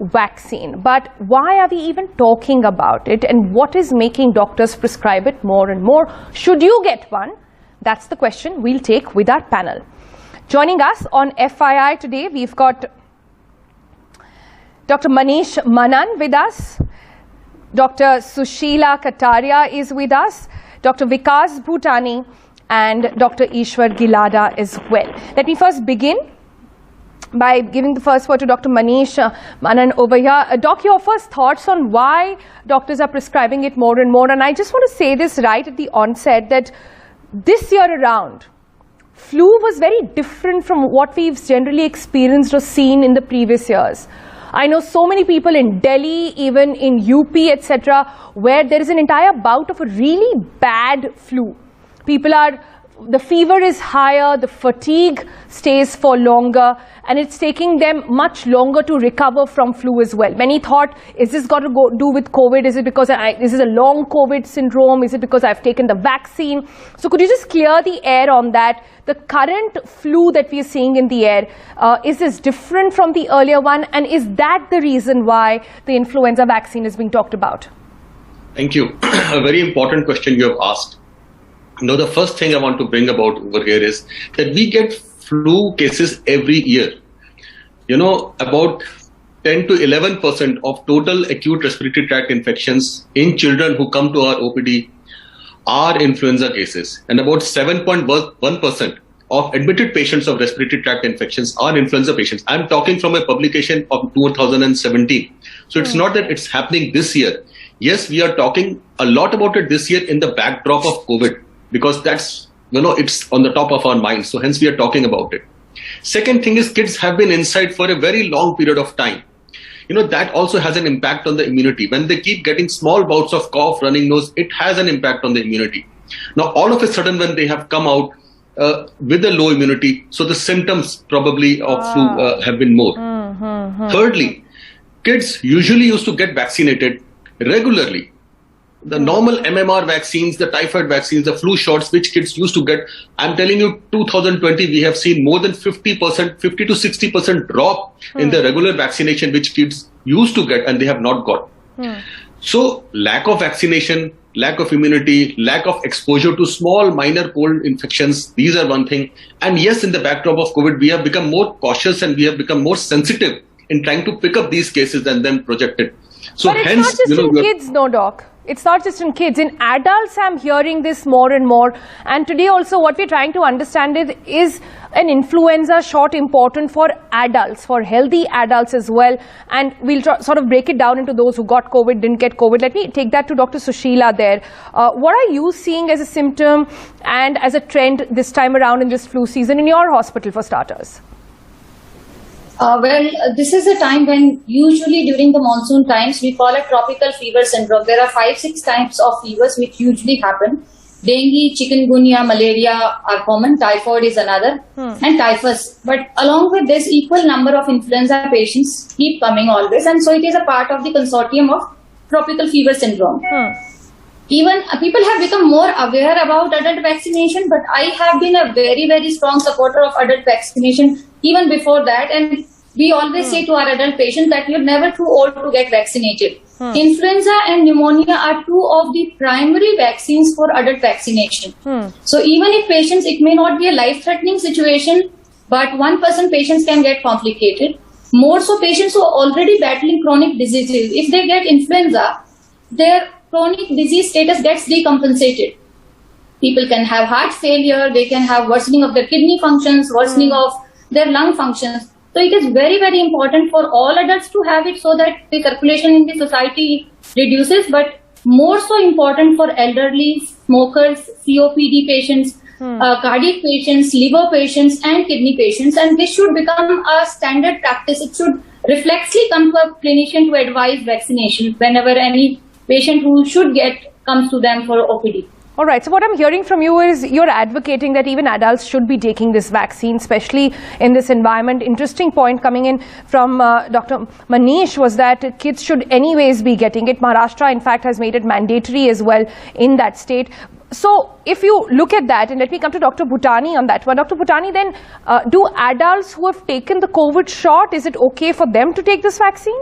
vaccine, but why are we even talking about it, and what is making doctors prescribe it more and more? Should you get one? That's the question we'll take with our panel. Joining us on FII today, we've got Dr. Manish Manan with us, Dr. Sushila Kataria is with us, Dr. Vikas Bhutani, and Dr. Ishwar Gilada as well. Let me first begin by giving the first word to Dr. Manish Manan over here. Doc, your first thoughts on why doctors are prescribing it more and more. And I just want to say this right at the onset that this year around, flu was very different from what we've generally experienced or seen in the previous years. I know so many people in Delhi, even in UP, etc., where there is an entire bout of a really bad flu. The fever is higher, the fatigue stays for longer, and it's taking them much longer to recover from flu as well. Many thought, is this got to do with COVID? Is it because this is a long COVID syndrome? Is it because I've taken the vaccine? So could you just clear the air on that? The current flu that we are seeing in the air, is this different from the earlier one? And is that the reason why the influenza vaccine is being talked about? Thank you. A very important question you have asked. Now, the first thing I want to bring about over here is that we get flu cases every year. You know, about 10 to 11% of total acute respiratory tract infections in children who come to our OPD are influenza cases. And about 7.1% of admitted patients of respiratory tract infections are influenza patients. I'm talking from a publication of 2017. So it's not that it's happening this year. Yes, we are talking a lot about it this year in the backdrop of COVID, because that's, it's on the top of our minds. So hence we are talking about it. Second thing is kids have been inside for a very long period of time. That also has an impact on the immunity. When they keep getting small bouts of cough, running nose, it has an impact on the immunity. Now, all of a sudden, when they have come out with a low immunity, so the symptoms probably of flu have been more. Thirdly, kids usually used to get vaccinated regularly. The normal MMR vaccines, the typhoid vaccines, the flu shots, which kids used to get, I'm telling you, 2020, we have seen more than 50% to 60% drop in the regular vaccination, which kids used to get and they have not got. So lack of vaccination, lack of immunity, lack of exposure to small minor cold infections, these are one thing. And yes, in the backdrop of COVID, we have become more cautious and we have become more sensitive in trying to pick up these cases and then project it. So but it's not just in kids, no, Doc. It's not just in kids. In adults, I'm hearing this more and more. And today also what we're trying to understand is an influenza shot important for adults, for healthy adults as well. And we'll sort of break it down into those who got COVID, didn't get COVID. Let me take that to Dr. Sushila there. What are you seeing as a symptom and as a trend this time around in this flu season in your hospital for starters? This is a time when usually during the monsoon times we call it tropical fever syndrome. There are 5-6 types of fevers which usually happen. Dengue, chikungunya, malaria are common. Typhoid is another, and typhus. But along with this, equal number of influenza patients keep coming always, and so it is a part of the consortium of tropical fever syndrome. Even people have become more aware about adult vaccination, but I have been a very, very strong supporter of adult vaccination even before that. And we always say to our adult patients that you're never too old to get vaccinated. Influenza and pneumonia are two of the primary vaccines for adult vaccination. So even if patients, it may not be a life-threatening situation, but 1% patients can get complicated. More so patients who are already battling chronic diseases, if they get influenza, their chronic disease status gets decompensated. People can have heart failure, they can have worsening of their kidney functions, worsening of their lung functions. So it is very, very important for all adults to have it so that the circulation in the society reduces, but more so important for elderly, smokers, COPD patients, cardiac patients, liver patients and kidney patients. And this should become a standard practice. It should reflexly come to a clinician to advise vaccination whenever any patient who should get comes to them for OPD. All right, so what I'm hearing from you is you're advocating that even adults should be taking this vaccine, especially in this environment. Interesting point coming in from Dr. Manish was that kids should anyways be getting it. Maharashtra, in fact, has made it mandatory as well in that state. So if you look at that, and let me come to Dr. Bhutani on that one. Dr. Bhutani, then do adults who have taken the COVID shot, is it okay for them to take this vaccine?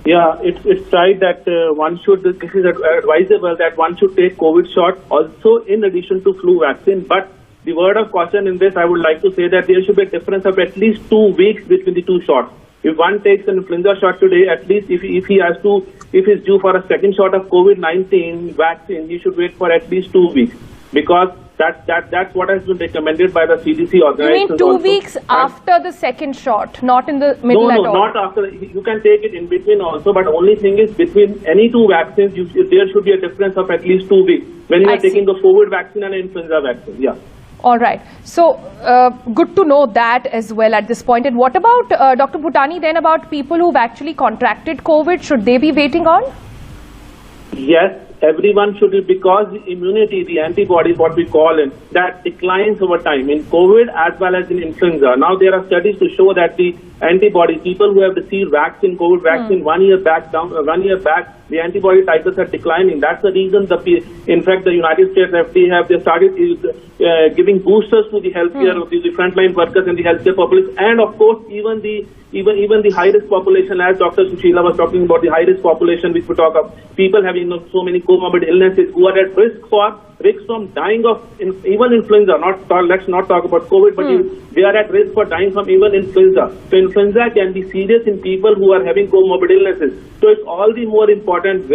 Yeah, it's right that one should, this is advisable that one should take COVID shot also in addition to flu vaccine. But the word of caution in this, I would like to say that there should be a difference of at least 2 weeks between the two shots. If one takes an influenza shot today, at least if he's due for a second shot of COVID-19 vaccine, he should wait for at least 2 weeks, because that's what has been recommended by the CDC organizations. You mean 2 weeks after the second shot, not in the middle at all? No, not after. You can take it in between also, but only thing is between any two vaccines, there should be a difference of at least 2 weeks when you are taking the COVID vaccine and influenza vaccine. Yeah. All right. So, good to know that as well at this point. And what about, Dr. Bhutani, then about people who've actually contracted COVID? Should they be waiting on? Yes, everyone should be, because the immunity, the antibodies, what we call it, that declines over time in COVID as well as in influenza. Now, there are studies to show that the antibodies, people who have received vaccine, COVID vaccine 1 year back, the antibody titers are declining. That's the reason, in fact, the United States FDA they started giving boosters to the healthcare, the frontline workers and the healthcare populace, and of course, even the high-risk population, as Dr. Sushila was talking about, the high-risk population, which we talk of, people having so many comorbid illnesses who are at risk from dying of even influenza. Let's not talk about COVID, but they are at risk for dying from even influenza. So influenza can be serious in people who are having comorbid illnesses. So it's all the more important.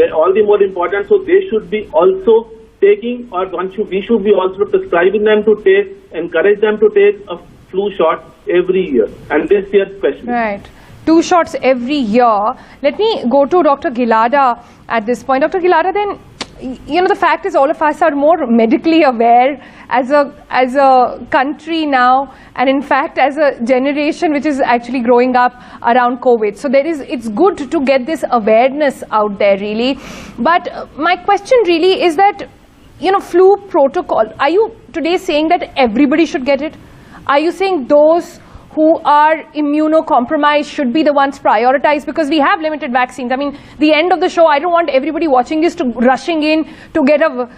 So they should be also taking, or we should be also prescribing them to take, encourage them to take a flu shot every year, and this year especially. Right. 2 shots every year. Let me go to Dr. Gilada at this point. Dr. Gilada, then, the fact is all of us are more medically aware as a country now, and in fact as a generation which is actually growing up around COVID. So it's good to get this awareness out there really. But my question really is that, flu protocol, are you today saying that everybody should get it? Are you saying those who are immunocompromised should be the ones prioritized, because we have limited vaccines? I mean, the end of the show, I don't want everybody watching this to rushing in to get a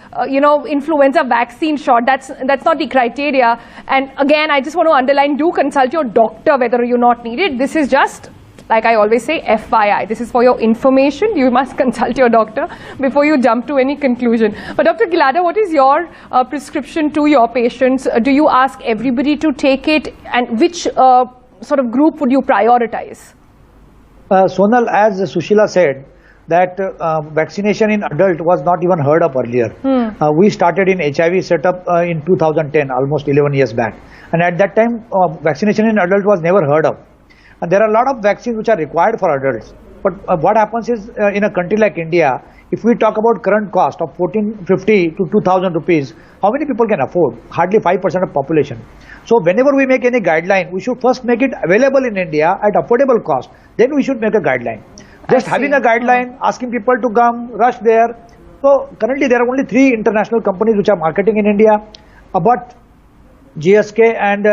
influenza vaccine shot. That's not the criteria. And again, I just want to underline, do consult your doctor whether you not need it. This is just, like I always say, FYI. This is for your information. You must consult your doctor before you jump to any conclusion. But Dr. Gilada, what is your prescription to your patients? Do you ask everybody to take it, and which sort of group would you prioritize? Sonal, as Sushila said, that vaccination in adult was not even heard of earlier. We started in HIV setup in 2010, almost 11 years back. And at that time, vaccination in adult was never heard of. And there are a lot of vaccines which are required for adults. But what happens is, in a country like India, if we talk about current cost of 1450 to 2000 rupees, how many people can afford? Hardly 5% of population. So whenever we make any guideline, we should first make it available in India at affordable cost. Then we should make a guideline. Just having a guideline, asking people to come, rush there. So currently there are only 3 international companies which are marketing in India. But GSK and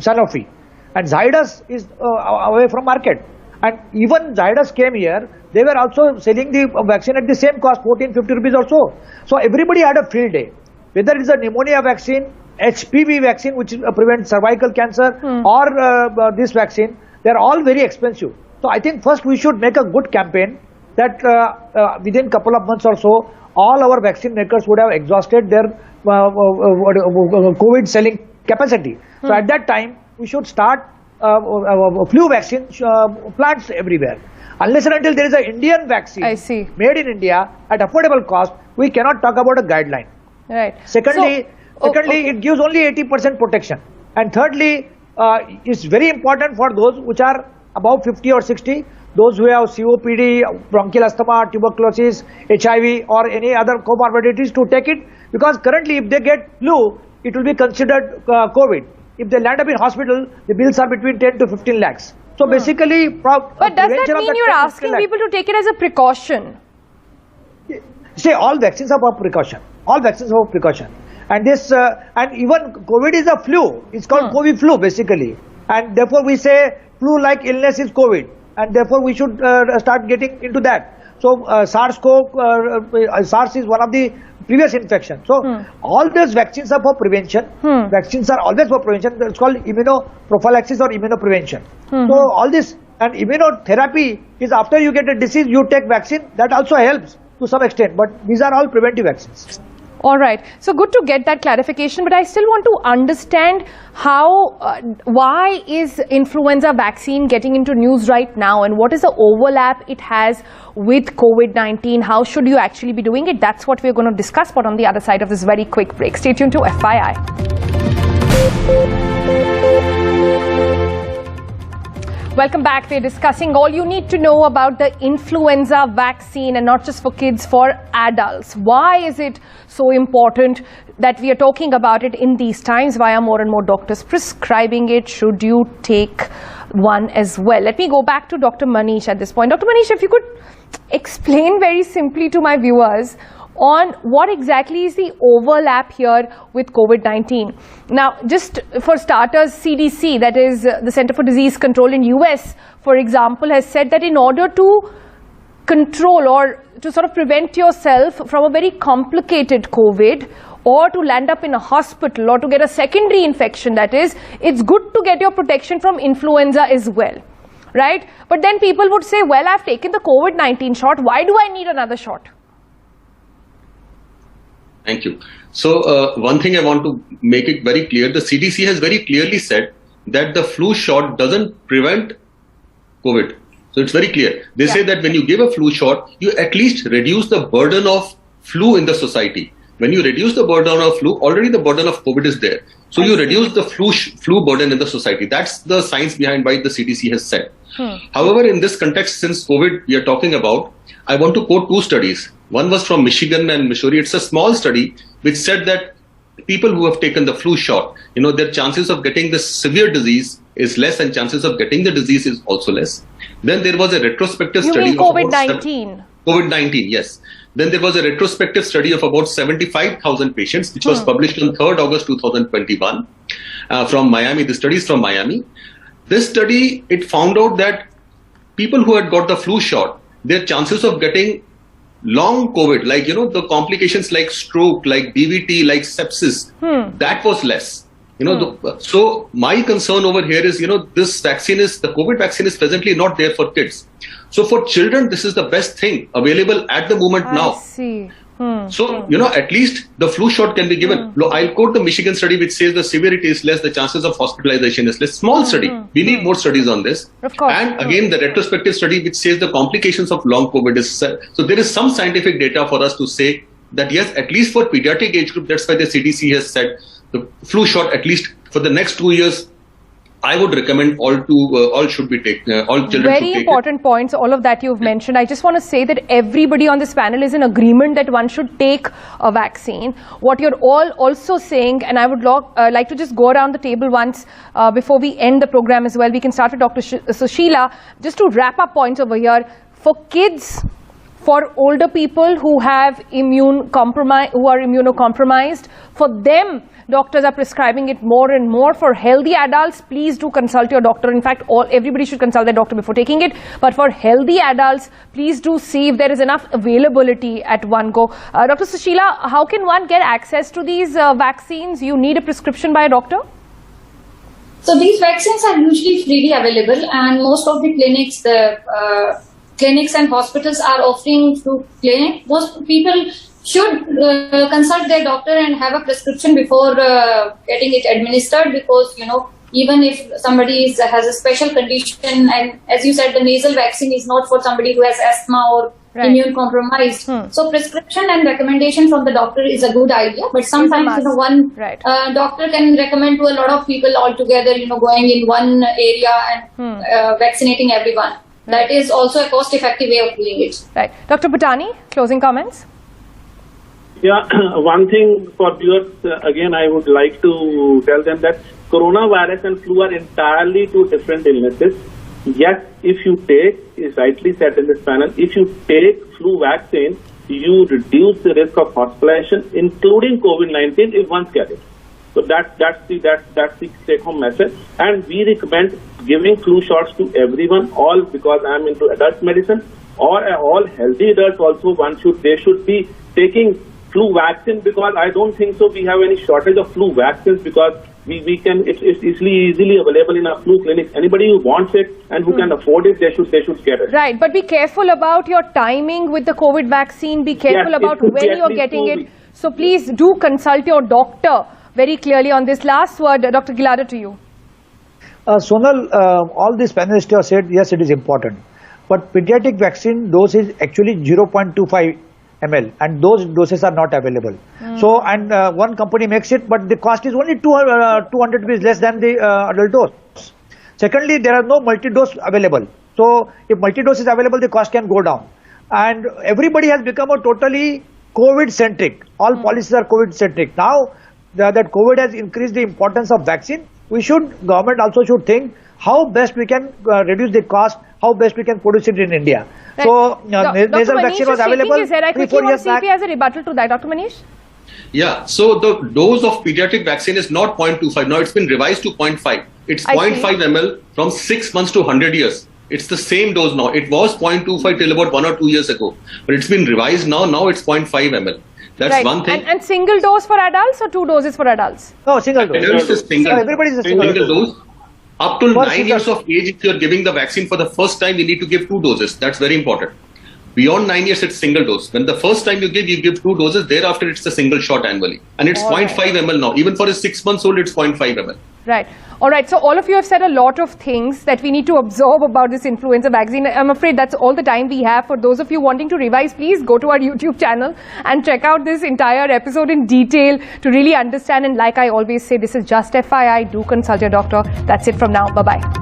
Sanofi, and Zydus is away from market. And even Zydus came here, they were also selling the vaccine at the same cost, 1450 rupees also. So everybody had a field day. Whether it's a pneumonia vaccine, HPV vaccine which prevents cervical cancer, or this vaccine, they are all very expensive. So I think first we should make a good campaign that within couple of months or so, all our vaccine makers would have exhausted their COVID selling capacity. So at that time, we should start flu vaccine plants everywhere. Unless and until there is an Indian vaccine made in India at affordable cost, we cannot talk about a guideline. Right. Secondly, it gives only 80% protection. And thirdly, it's very important for those which are above 50 or 60, those who have COPD, bronchial asthma, tuberculosis, HIV or any other comorbidities to take it, because currently if they get flu, it will be considered COVID. If they land up in hospital, the bills are between 10 to 15 lakhs. So basically, but does that mean you're asking people to take it as a precaution? Say all vaccines are for precaution. All vaccines are for precaution. And this, and even COVID is a flu. It's called COVID flu basically. And therefore we say flu-like illness is COVID. And therefore we should start getting into that. So SARS is one of the previous infection. So all these vaccines are for prevention. Vaccines are always for prevention. It's called immunoprophylaxis or immunoprevention. So all this, and immunotherapy is after you get a disease, you take vaccine. That also helps to some extent. But these are all preventive vaccines. All right. So good to get that clarification, but I still want to understand why is influenza vaccine getting into news right now, and what is the overlap it has with COVID-19? How should you actually be doing it? That's what we're going to discuss, but on the other side of this very quick break. Stay tuned to FYI. Welcome back. We're discussing all you need to know about the influenza vaccine, and not just for kids, for adults. Why is it so important that we are talking about it in these times? Why are more and more doctors prescribing it? Should you take one as well? Let me go back to Dr. Manish at this point. Dr. Manish, if you could explain very simply to my viewers on what exactly is the overlap here with COVID-19. Now, just for starters, CDC, that is the Center for Disease Control in US, for example, has said that in order to control or to sort of prevent yourself from a very complicated COVID, or to land up in a hospital, or to get a secondary infection, that is, it's good to get your protection from influenza as well, right? But then people would say, well, I've taken the COVID-19 shot, why do I need another shot? Thank you. So one thing I want to make it very clear, the CDC has very clearly said that the flu shot doesn't prevent COVID. So it's very clear. They say that when you give a flu shot, you at least reduce the burden of flu in the society. When you reduce the burden of flu, already the burden of COVID is there. So you reduce the flu burden in the society. That's the science behind why the CDC has said. However, in this context, since COVID we are talking about, I want to quote two studies. One was from Michigan and Missouri. It's a small study which said that people who have taken the flu shot, their chances of getting the severe disease is less, and chances of getting the disease is also less. Then there was a retrospective study of COVID-19. COVID-19, yes. Then there was a retrospective study of about 75,000 patients, which was published on 3rd August 2021 from Miami. The study is from Miami. This study, it found out that people who had got the flu shot, their chances of getting long COVID, like, the complications like stroke, like DVT, like sepsis, that was less. So my concern over here is, this vaccine the COVID vaccine is presently not there for kids. So for children, this is the best thing available at the moment now. I see. So, at least the flu shot can be given. I'll quote the Michigan study which says the severity is less, the chances of hospitalization is less. Small study. We need more studies on this. Of course. And again, the retrospective study which says the complications of long COVID is... So there is some scientific data for us to say that yes, at least for pediatric age group, that's why the CDC has said the flu shot, at least for the next 2 years, I would recommend all should be taken. All children Very should take important points, all of that you've mentioned. I just want to say that everybody on this panel is in agreement that one should take a vaccine. What you're all also saying, and I would like to just go around the table once before we end the program as well. We can start with Dr. Sushila. Just to wrap up points over here, for kids, for older people who have immunocompromised, for them, doctors are prescribing it more and more. For healthy adults, please do consult your doctor. In fact, everybody should consult their doctor before taking it. But for healthy adults, please do see if there is enough availability at one go. Dr. Sushila, how can one get access to these vaccines? You need a prescription by a doctor? So these vaccines are usually freely available, and most of the clinics and hospitals are offering through clinic. Most people should consult their doctor and have a prescription before getting it administered, because even if somebody has a special condition, and as you said, the nasal vaccine is not for somebody who has asthma or immune compromised. So prescription and recommendation from the doctor is a good idea, but sometimes one doctor can recommend to a lot of people altogether, going in one area and vaccinating everyone. That is also a cost-effective way of doing it. Right. Dr. Bhutani, closing comments? Yeah, one thing for viewers, again, I would like to tell them that coronavirus and flu are entirely two different illnesses. Yes, if you take, is rightly said in this panel, if you take flu vaccine, you reduce the risk of hospitalization, including COVID-19, if one gets it. So that's the take-home message. And we recommend giving flu shots to everyone, all because I'm into adult medicine. or all healthy adults also, they should be taking flu vaccine, because I don't think so we have any shortage of flu vaccines, because it's easily available in our flu clinics. Anybody who wants it and who can afford it, they should get it. Right, but be careful about your timing with the COVID vaccine. Be careful about when you're getting it. So please do consult your doctor very clearly on this. Last word, Dr. Gilada, to you. Sonal, all these panelists have said, yes, it is important. But pediatric vaccine dose is actually 0.25 ml, and those doses are not available. So, and one company makes it, but the cost is only 200 rupees less than the adult dose. Secondly, there are no multi-dose available. So, if multi-dose is available, the cost can go down. And everybody has become a totally COVID-centric. All policies are COVID-centric. Now that COVID has increased the importance of vaccine, government also should think how best we can reduce the cost, how best we can produce it in India. Right. So, nasal Dr. vaccine Manish was available is here. I 3-4 years back. as a rebuttal to that. Dr. Manish? Yeah, so the dose of pediatric vaccine is not 0.25. Now it's been revised to 0.5. It's 0.5 ml from 6 months to 100 years. It's the same dose now. It was 0.25 till about 1 or 2 years ago. But it's been revised now. Now it's 0.5 ml. That's right. one thing. And single dose for adults or 2 doses for adults? No, single dose. Adults is single. So everybody is a single dose. Up to 9 years single. of age, if you're giving the vaccine for the first time, you need to give 2 doses. That's very important. Beyond 9 years, it's single dose. When the first time you give 2 doses. Thereafter, it's a single shot annually. And it's 0.5 ml now. Even for a 6 months old, it's 0.5 ml. Right. All right. So all of you have said a lot of things that we need to absorb about this influenza vaccine. I'm afraid that's all the time we have. For those of you wanting to revise, please go to our YouTube channel and check out this entire episode in detail to really understand. And like I always say, this is just FYI. Do consult your doctor. That's it from now. Bye-bye.